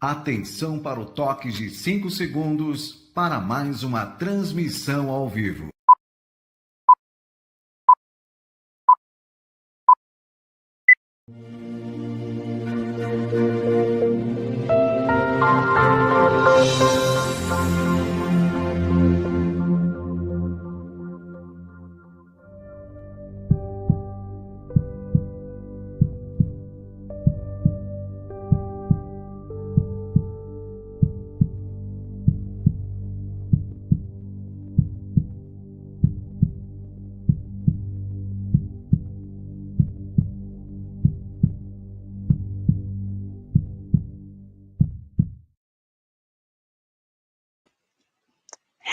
Atenção para o toque de 5 segundos para mais uma transmissão ao vivo.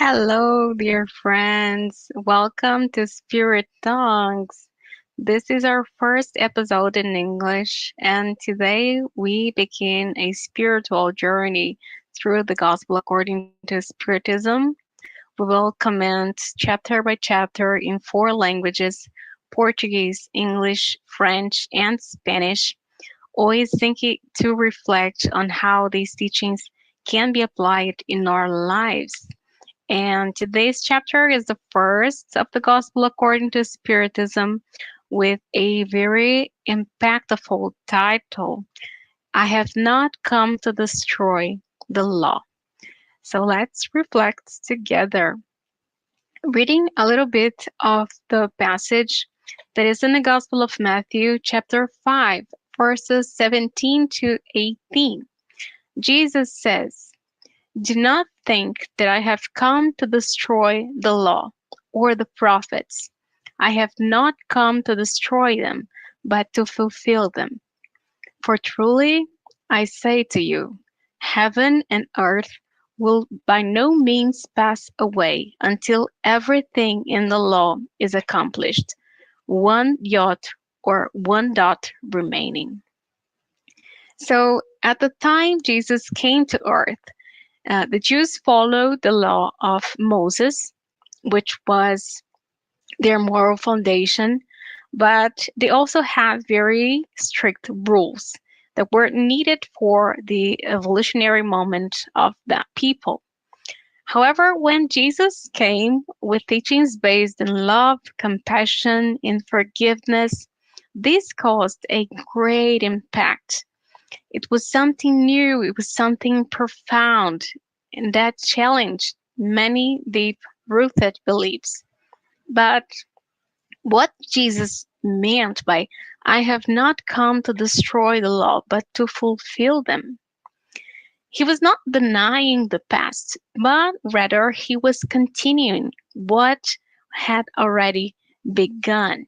Hello, dear friends. Welcome to Spirit Tongues. This is our first episode in English, and today we begin a spiritual journey through the Gospel according to Spiritism. We will comment chapter by chapter in 4 languages: Portuguese, English, French, and Spanish, always thinking to reflect on how these teachings can be applied in our lives. And today's chapter is the first of the Gospel according to Spiritism with a very impactful title: I have not come to destroy the law. So let's reflect together. Reading a little bit of the passage that is in the Gospel of Matthew, chapter 5, verses 17 to 18. Jesus says, "Do not think that I have come to destroy the law or the prophets. I have not come to destroy them, but to fulfill them. For truly I say to you, heaven and earth will by no means pass away until everything in the law is accomplished, one jot or one dot remaining." So at the time Jesus came to earth, the Jews followed the law of Moses, which was their moral foundation, but they also had very strict rules that were needed for the evolutionary moment of that people. However, when Jesus came with teachings based in love, compassion, and forgiveness, this caused a great impact. It was something new, it was something profound, and that challenged many deep-rooted beliefs. But what Jesus meant by "I have not come to destroy the law, but to fulfill them," he was not denying the past, but rather he was continuing what had already begun.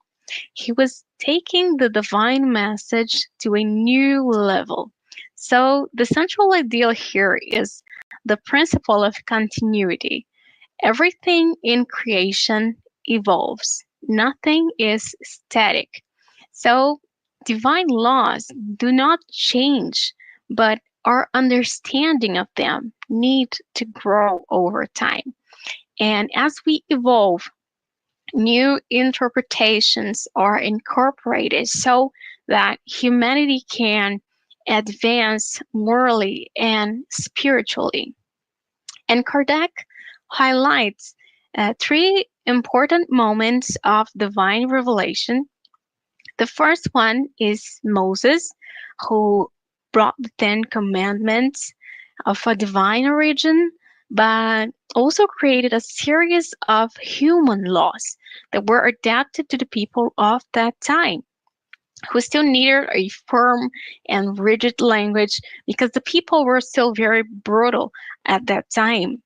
He was taking the divine message to a new level. So the central idea here is the principle of continuity. Everything in creation evolves. Nothing is static. So divine laws do not change, but our understanding of them need to grow over time. And as we evolve, new interpretations are incorporated so that humanity can advance morally and spiritually. And Kardec highlights 3 important moments of divine revelation. The first one is Moses, who brought the 10 Commandments of a divine origin, but also created a series of human laws that were adapted to the people of that time, who still needed a firm and rigid language because the people were still very brutal at that time.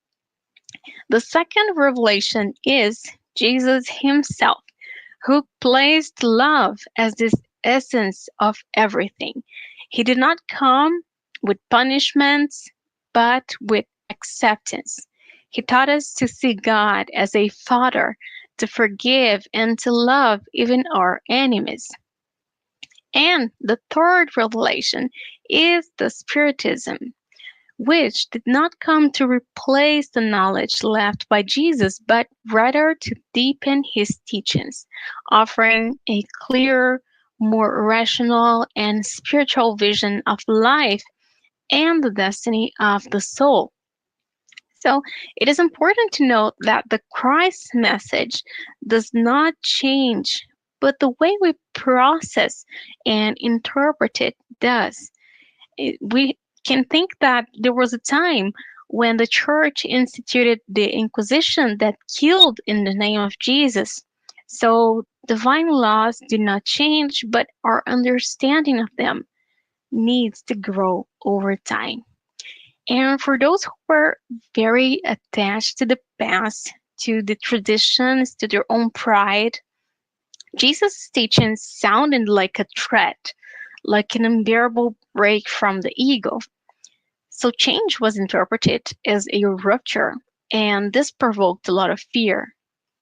The second revelation is Jesus himself, who placed love as the essence of everything. He did not come with punishments, but with acceptance. He taught us to see God as a father, to forgive and to love even our enemies. And the third revelation is the Spiritism, which did not come to replace the knowledge left by Jesus, but rather to deepen his teachings, offering a clearer, more rational, and spiritual vision of life and the destiny of the soul. So it is important to note that the Christ message does not change, but the way we process and interpret it does. We can think that there was a time when the church instituted the Inquisition that killed in the name of Jesus. So divine laws do not change, but our understanding of them needs to grow over time. And for those who were very attached to the past, to the traditions, to their own pride, Jesus' teachings sounded like a threat, like an unbearable break from the ego. So change was interpreted as a rupture, and this provoked a lot of fear.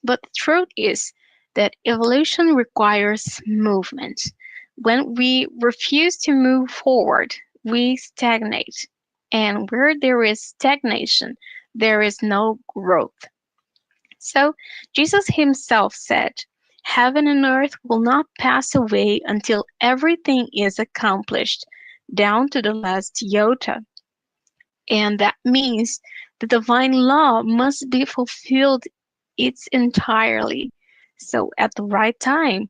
But the truth is that evolution requires movement. When we refuse to move forward, we stagnate. And where there is stagnation, there is no growth. So Jesus himself said, Heaven and earth will not pass away until everything is accomplished, down to the last iota. And that means the divine law must be fulfilled its entirely. So at the right time.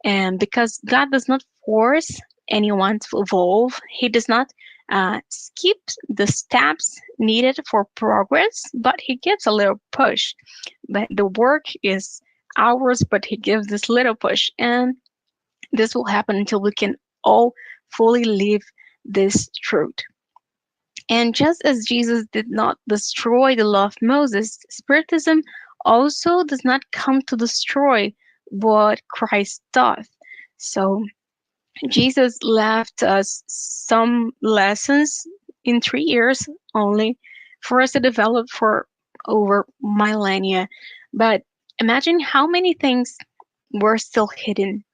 And because God does not force anyone to evolve, He does not skip the steps needed for progress, but He gives a little push. But the work is ours, but He gives this little push. And this will happen until we can all fully live this truth. And just as Jesus did not destroy the law of Moses, Spiritism also does not come to destroy what Christ taught. So Jesus left us some lessons in 3 years only for us to develop for over millennia. But imagine how many things were still hidden,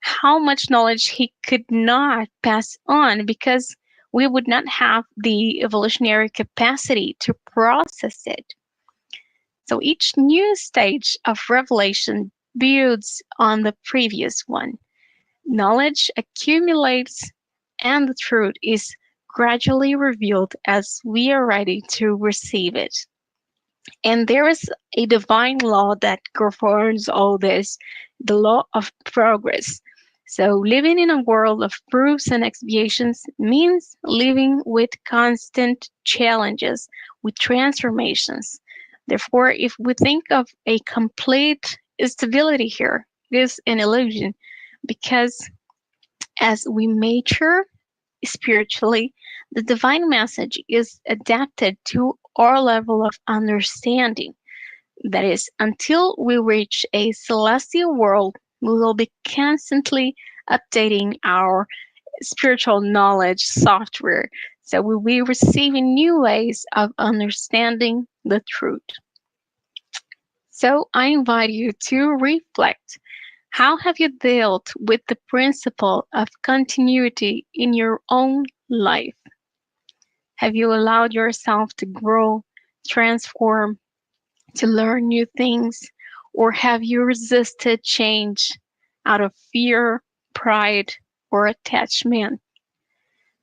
how much knowledge he could not pass on because we would not have the evolutionary capacity to process it. So each new stage of revelation builds on the previous one. Knowledge accumulates and the truth is gradually revealed as we are ready to receive it. And there is a divine law that governs all this, the law of progress. So, living in a world of proofs and expiations means living with constant challenges, with transformations. Therefore, if we think of a complete stability here, it is an illusion because as we mature spiritually, the divine message is adapted to our level of understanding. That is, until we reach a celestial world, we will be constantly updating our spiritual knowledge software. So we will be receiving new ways of understanding the truth. So I invite you to reflect. How have you dealt with the principle of continuity in your own life? Have you allowed yourself to grow, transform, to learn new things? Or have you resisted change out of fear, pride, or attachment?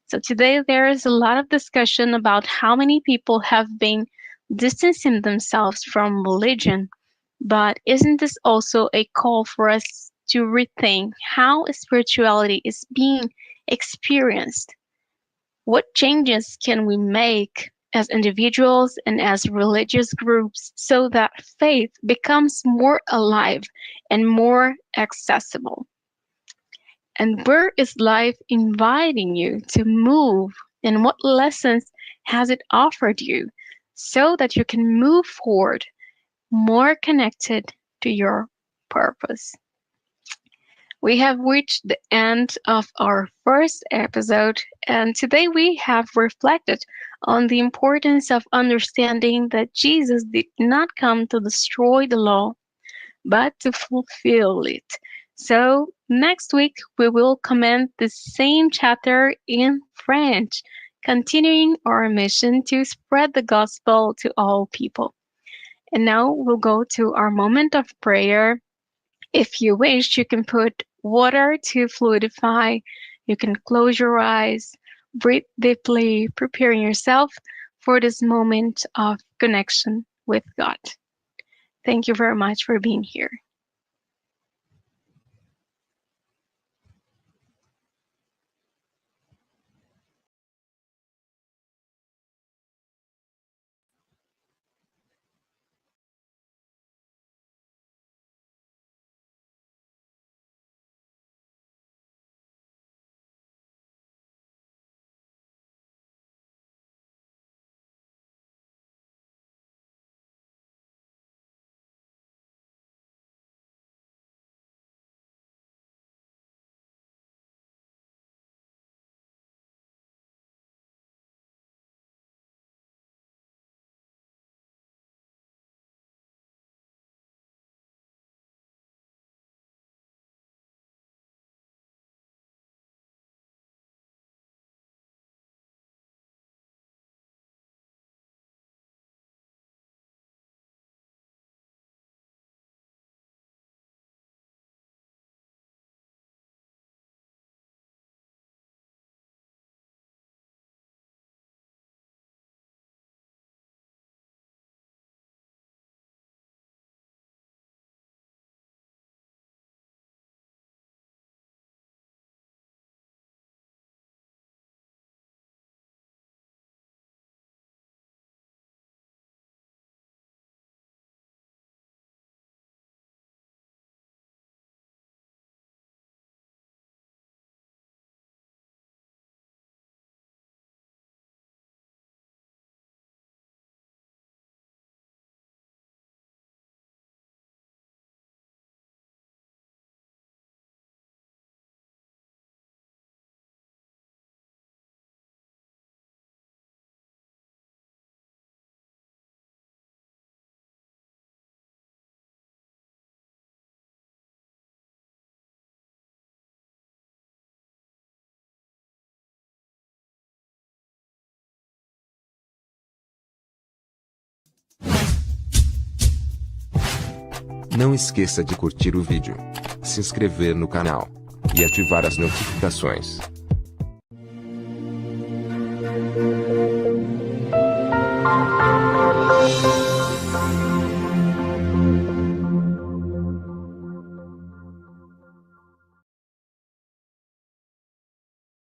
So today there is a lot of discussion about how many people have been distancing themselves from religion. But isn't this also a call for us to rethink how spirituality is being experienced? What changes can we make as individuals and as religious groups so that faith becomes more alive and more accessible? And where is life inviting you to move? And what lessons has it offered you so that you can move forward more connected to your purpose? We have reached the end of our first episode, and today we have reflected on the importance of understanding that Jesus did not come to destroy the law, but to fulfill it. So, next week we will comment the same chapter in French, continuing our mission to spread the gospel to all people. And now we'll go to our moment of prayer. If you wish, you can put water to fluidify. You can close your eyes, breathe deeply, preparing yourself for this moment of connection with God. Thank you very much for being here. Não esqueça de curtir o vídeo, se inscrever no canal e ativar as notificações.